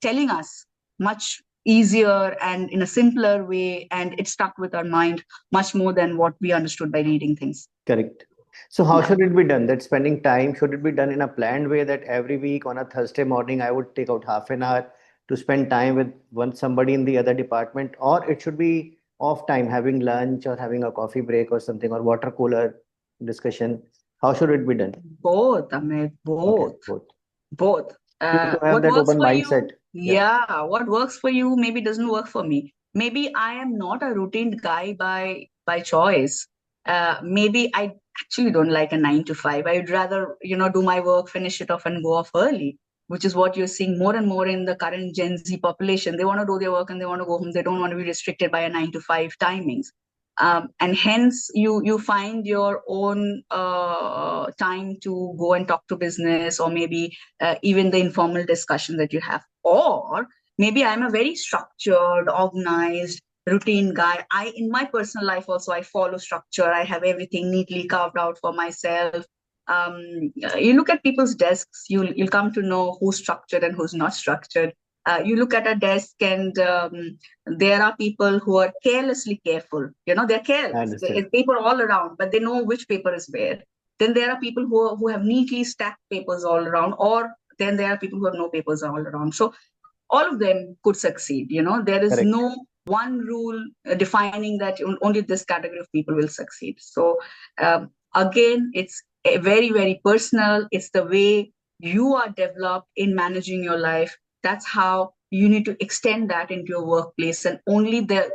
telling us much easier and in a simpler way, and it stuck with our mind much more than what we understood by reading things. Correct. So how Yeah. should it be done? That spending time, should it be done in a planned way that every week on a Thursday morning I would take out half an hour to spend time with somebody in the other department, or it should be off time, having lunch or having a coffee break or something, or water cooler discussion. How should it be done? Both, Amit, Okay, both. both. Both. You have to have What that works open for you, mindset. Yeah, yeah, what works for you maybe doesn't work for me. Maybe I am not a routine guy by choice. Maybe I actually don't like a 9 to 5. I'd rather, do my work, finish it off, and go off early, which is what you're seeing more and more in the current Gen Z population. They want to do their work and they want to go home. They don't want to be restricted by a 9 to 5 timings. And hence you find your own time to go and talk to business, or maybe even the informal discussion that you have. Or maybe I'm a very structured, organized, routine guy. In my personal life also, I follow structure. I have everything neatly carved out for myself. You look at people's desks, you'll come to know who's structured and who's not structured. You look at a desk, and there are people who are carelessly careful. They're I careless. understand. There's paper all around, but they know which paper is where. Then there are people who have neatly stacked papers all around, or then there are people who have no papers all around. So all of them could succeed. There is Correct. no one rule defining that only this category of people will succeed. So again, it's very, very personal. It's the way you are developed in managing your life. That's how you need to extend that into your workplace, and only the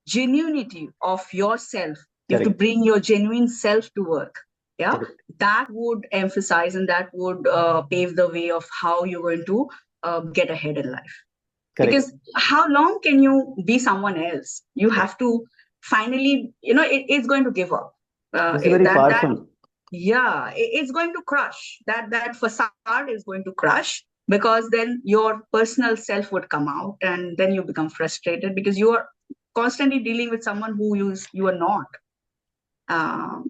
genuinity of yourself. You have to Correct. bring your genuine self to work. Yeah, Correct. that would emphasize, and that would pave the way of how you're going to get ahead in life. Correct. Because how long can you be someone else? You Correct. have to finally, it's going to give up. This is very That powerful. Yeah, it's going to crush. That facade is going to crush, because then your personal self would come out, and then you become frustrated because you are constantly dealing with someone who you are not.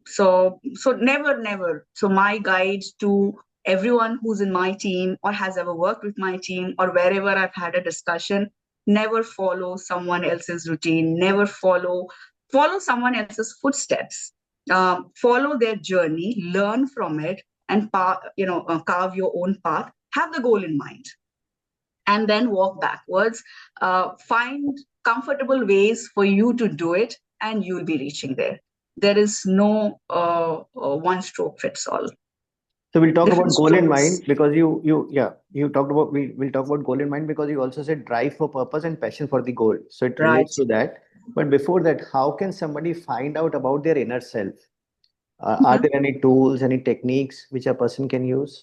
So never, never. So my guide to everyone who's in my team or has ever worked with my team or wherever I've had a discussion, never follow someone else's routine, never follow someone else's footsteps. Follow their journey, learn from it, and carve your own path. Have the goal in mind, and then walk backwards. Find comfortable ways for you to do it, and you'll be reaching there. There is no one stroke fits all. So we'll talk Different about goal in strokes. mind because you talked about we'll talk about goal in mind because you also said drive for purpose and passion for the goal. So it Right. relates to that. But before that, how can somebody find out about their inner self? Are Mhm. there any tools, any techniques which a person can use?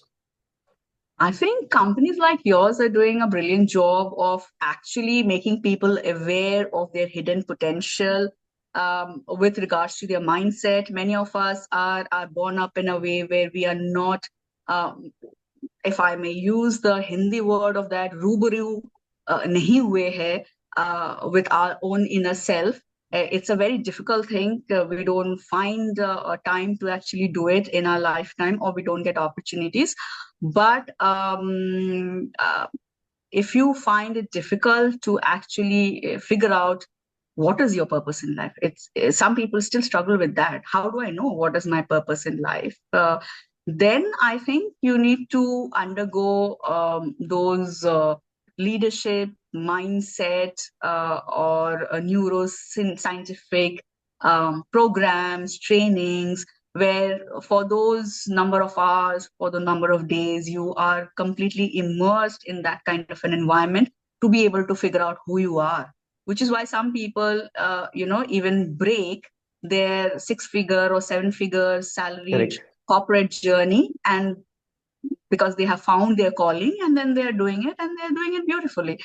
I think companies like yours are doing a brilliant job of actually making people aware of their hidden potential with regards to their mindset. Many of us are born up in a way where we are not, if I may use the Hindi word of that, रूबरू नहीं हुए हैं with our own inner self. It's a very difficult thing. We don't find a time to actually do it in our lifetime, or we don't get opportunities. But if you find it difficult to actually figure out what is your purpose in life, it's some people still struggle with that. How do I know what is my purpose in life? Then I think you need to undergo those leadership mindset or neuroscientific programs, trainings, where for those number of hours, for the number of days, you are completely immersed in that kind of an environment to be able to figure out who you are. Which is why some people, even break their 6-figure or 7-figure salaried Correct. corporate journey and because they have found their calling, and then they're doing it, and they're doing it beautifully.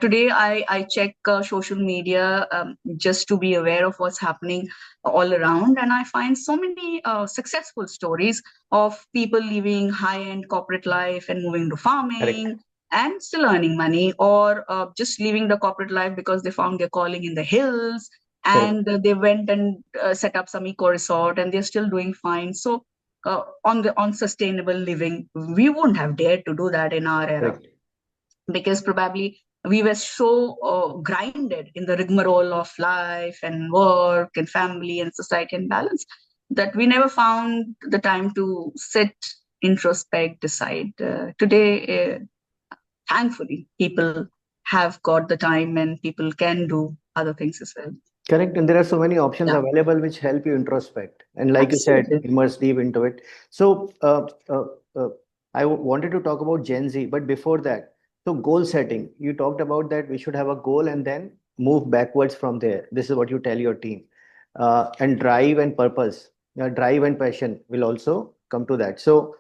Today, I check social media just to be aware of what's happening all around, and I find so many successful stories of people living high-end corporate life and moving to farming. Correct. And still earning money, or just living the corporate life because they found their calling in the hills, Correct. and they went and set up some eco resort, and they're still doing fine. So on sustainable living, we wouldn't have dared to do that in our era, Correct. because probably we were so grinded in the rigmarole of life and work and family and society and balance, that we never found the time to sit, introspect, decide. Today, thankfully, people have got the time, and people can do other things as well. Correct. And there are so many options Yeah, available which help you introspect. And like you said, absolutely. immerse deep into it. So uh, wanted to talk about Gen Z, but before that, so goal setting. You talked about that we should have a goal and then move backwards from there. This is what you tell your team. And drive and purpose, drive and passion will also come to that. So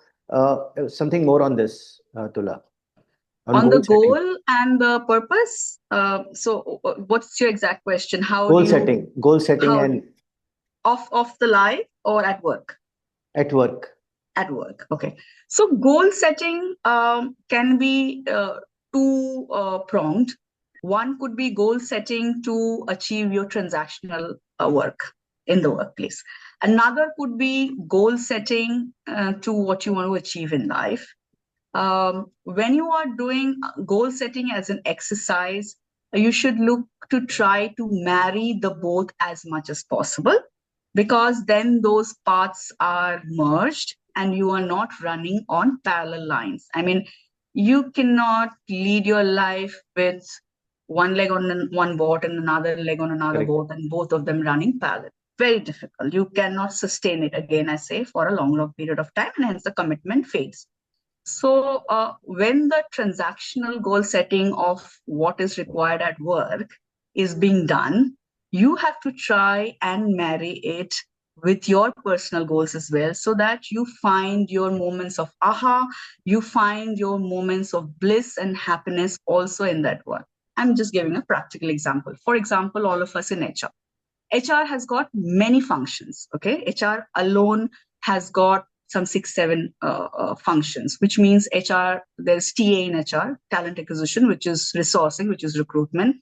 something more on this, Tula, on On the goal setting. goal and the purpose, what's your exact question? Goal setting How do and you, of the life or at work? at work. At work. Okay. So goal setting can be two pronged. One could be goal setting to achieve your transactional work in the workplace. Another could be goal setting to what you want to achieve in life. When you are doing goal setting as an exercise, you should look to try to marry the both as much as possible, because then those paths are merged and you are not running on parallel lines. I mean, you cannot lead your life with one leg on one boat and another leg on another Correct. boat, and both of them running parallel. Very difficult. You cannot sustain it, again, I say, for a long period of time, and hence the commitment fades. So, when the transactional goal setting of what is required at work is being done, you have to try and marry it with your personal goals as well, so that you find your moments of aha, you find your moments of bliss and happiness also in that work. I'm just giving a practical example. For example, all of us in HR. HR has got many functions. Okay, HR alone has got some 6, 7 functions, which means HR. There's TA in HR, talent acquisition, which is resourcing, which is recruitment.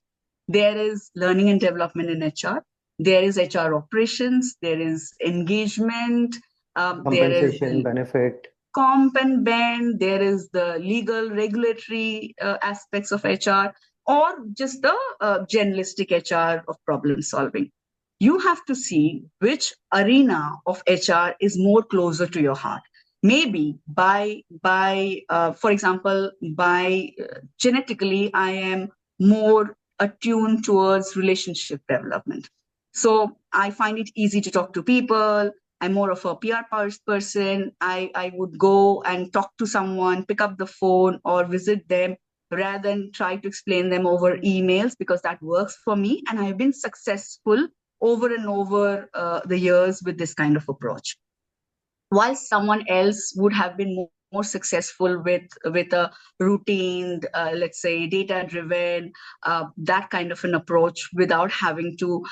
There is learning and development in HR. There is HR operations. There is engagement. There is Compensation, benefit. comp and bend. There is the legal, regulatory aspects of HR, or just the generalistic HR of problem solving. You have to see which arena of HR is more closer to your heart. Maybe for example, by genetically, I am more attuned towards relationship development. So I find it easy to talk to people. I'm more of a PR person. I would go and talk to someone, pick up the phone or visit them, rather than try to explain them over emails, because that works for me. And I've been successful over and over the years with this kind of approach. While someone else would have been more successful with a routine, let's say data driven, that kind of an approach, without having to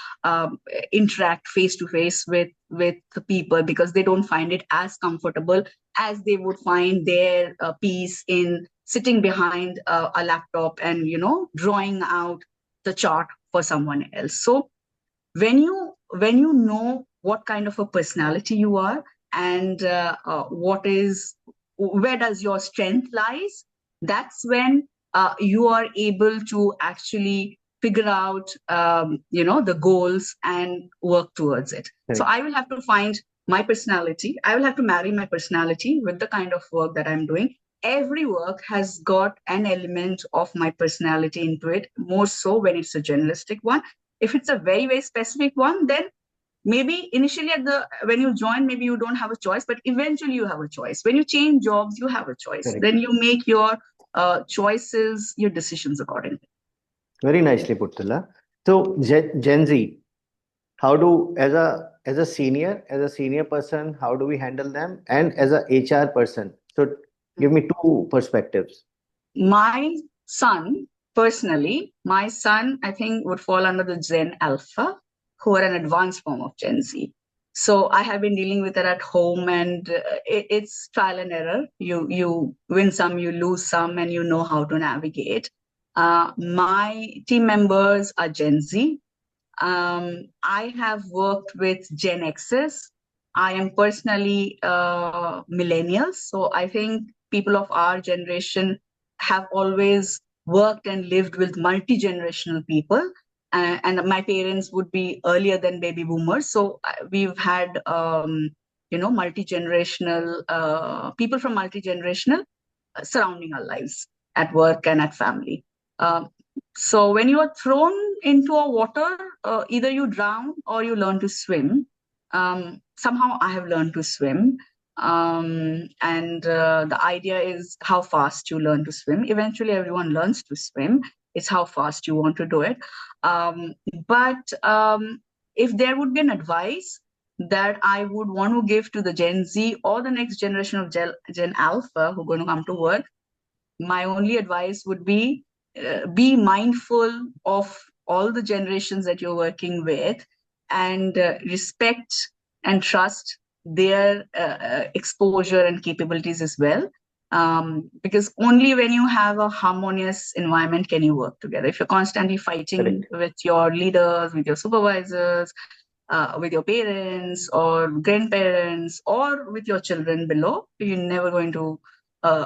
interact face to face with the people, because they don't find it as comfortable as they would find their peace in sitting behind a laptop and drawing out the chart for someone else. So when you know what kind of a personality you are, and where does your strength lies, that's when you are able to actually figure out the goals and work towards it. So Correct. I will have to find my personality. I will have to marry my personality with the kind of work that I'm doing. Every work has got an element of my personality into it, more so when it's a journalistic one. If it's a very, very specific one, then maybe initially when you join, maybe you don't have a choice, but eventually you have a choice. When you change jobs, you have a choice. Correct. Then you make your choices, your decisions accordingly. Very nicely put, Tula. So Gen Z, how do as a senior person, how do we handle them? And as a HR person, so Give me two perspectives. My son, personally, my son, I think, would fall under the Gen Alpha, who are an advanced form of Gen Z. So I have been dealing with it at home, and it's trial and error. You win some, you lose some, and you know how to navigate. My team members are Gen Z. I have worked with Gen Xs. I am personally millennials, so I think people of our generation have always worked and lived with multi-generational people. And my parents would be earlier than baby boomers, so we've had multi-generational people from multi-generational surrounding our lives at work and at family. Um, so when you are thrown into a water, either you drown or you learn to swim. Somehow I have learned to swim. And the idea is how fast you learn to swim. Eventually, everyone learns to swim. It's how fast you want to do it. But if there would be an advice that I would want to give to the Gen Z or the next generation of Gen Alpha who are going to come to work, my only advice would be mindful of all the generations that you're working with, and respect and trust their exposure and capabilities as well. Because only when you have a harmonious environment can you work together. If you're constantly fighting Correct. with your leaders, with your supervisors, with your parents or grandparents, or with your children below, you're never going to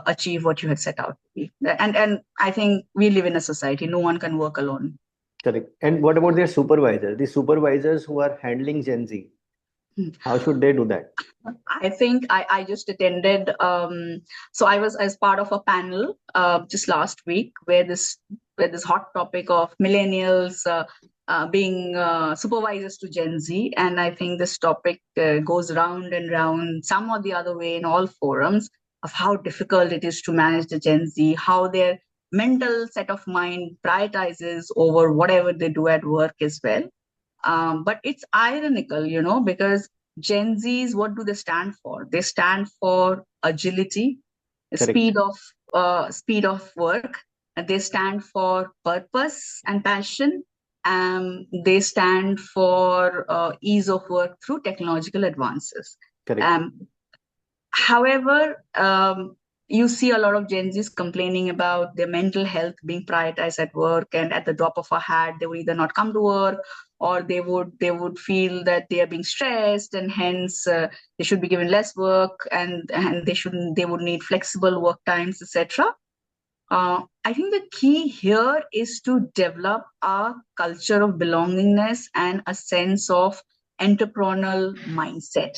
achieve what you had set out to be. And I think we live in a society. No one can work alone. Correct. And what about their supervisors? The supervisors who are handling Gen Z, Hmm. how should they do that? I think I just attended. So I was as part of a panel just last week where this hot topic of millennials being supervisors to Gen Z, and I think this topic goes round and round, some or the other way, in all forums of how difficult it is to manage the Gen Z, how their mental set of mind prioritizes over whatever they do at work as well. But it's ironical, because Gen Zs, what do they stand for? They stand for agility, Correct. speed of work. And they stand for purpose and passion. They stand for ease of work through technological advances. Correct. Um, However, you see a lot of Gen Zs complaining about their mental health being prioritized at work, and at the drop of a hat, they would either not come to work, or they would feel that they are being stressed, and hence they should be given less work, and they would need flexible work times, etc. I think the key here is to develop a culture of belongingness and a sense of entrepreneurial mindset.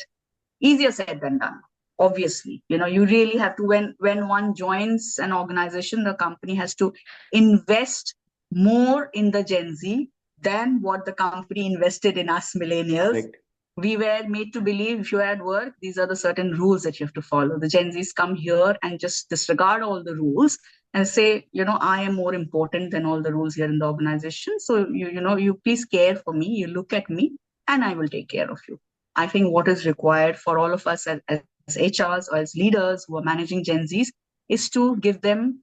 Easier said than done, obviously. You really have to, when one joins an organization, the company has to invest more in the Gen Z than what the company invested in us millennials. Correct. We were made to believe if you're at work, these are the certain rules that you have to follow. The Gen Zs come here and just disregard all the rules and say, I am more important than all the rules here in the organization. So you please care for me, you look at me, and I will take care of you. I think what is required for all of us as HRs or as leaders who are managing Gen Zs is to give them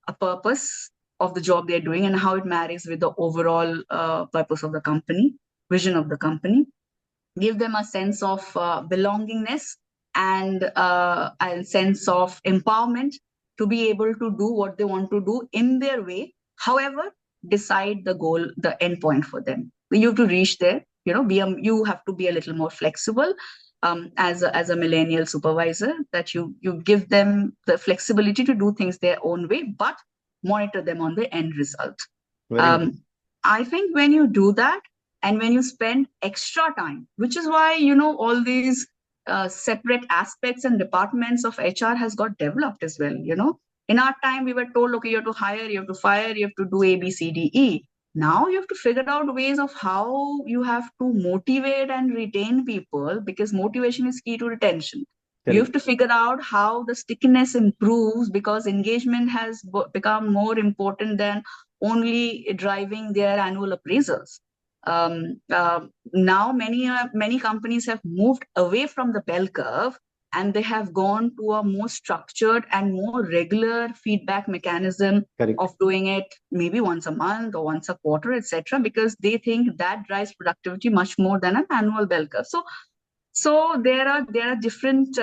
a purpose of the job they're doing and how it marries with the overall purpose of the company, vision of the company. Give them a sense of belongingness and a sense of empowerment to be able to do what they want to do in their way. However, decide the goal, the end point for them. You have to reach there. You have to be a little more flexible as a millennial supervisor, that you give them the flexibility to do things their own way, but monitor them on the end result. Very nice. I think when you do that, and when you spend extra time, which is why all these separate aspects and departments of HR has got developed as well. In our time we were told, okay, you have to hire, you have to fire, you have to do ABCDE. Now you have to figure out ways of how you have to motivate and retain people, because motivation is key to retention. You have Correct. to figure out how the stickiness improves, because engagement has become more important than only driving their annual appraisals. Now many companies have moved away from the bell curve and they have gone to a more structured and more regular feedback mechanism Correct. of doing it maybe once a month or once a quarter, etc., because they think that drives productivity much more than an annual bell curve. So there are different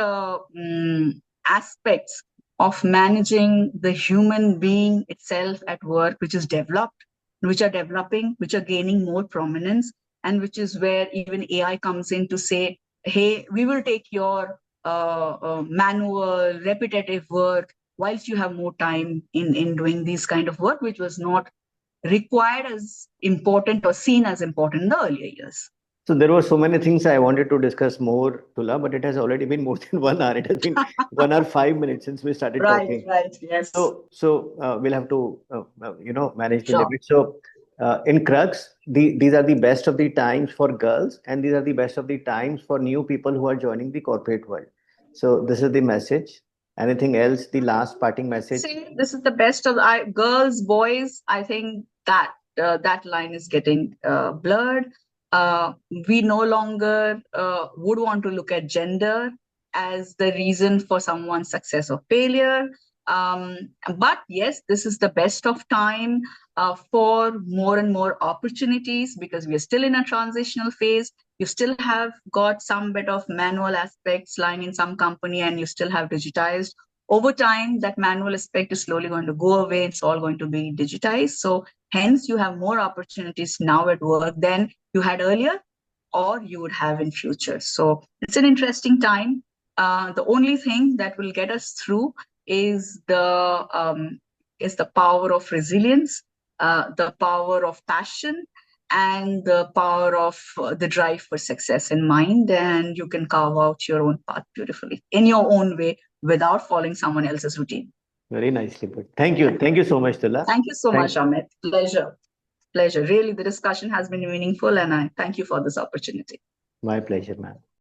aspects of managing the human being itself at work, which is developed, which are developing, which are gaining more prominence, and which is where even AI comes in to say, hey, we will take your manual, repetitive work whilst you have more time in doing this kind of work, which was not required as important or seen as important in the earlier years. So there were so many things I wanted to discuss more, Tula, but it has already been more than 1 hour. It has been 1 hour 5 minutes since we started talking. Right, yes. So we'll have to manage the Sure. limit. So in Crux, these are the best of the times for girls, and these are the best of the times for new people who are joining the corporate world. So this is the message. Anything else? The last parting message? Say this is the best of girls, boys. I think that that line is getting blurred. We no longer would want to look at gender as the reason for someone's success or failure. But yes, this is the best of time for more and more opportunities, because we are still in a transitional phase. You still have got some bit of manual aspects lying in some company, and you still have digitized. Over time, that manual aspect is slowly going to go away. It's all going to be digitized. So hence, you have more opportunities now at work than you had earlier, or you would have in future. So it's an interesting time. The only thing that will get us through is the power of resilience, the power of passion, and the power of the drive for success in mind. And you can carve out your own path beautifully in your own way without following someone else's routine. Very nicely put. Thank you. Thank you so much, Tula. Thank you so much, Amit. Pleasure. Really, the discussion has been meaningful, and I thank you for this opportunity. My pleasure, ma'am.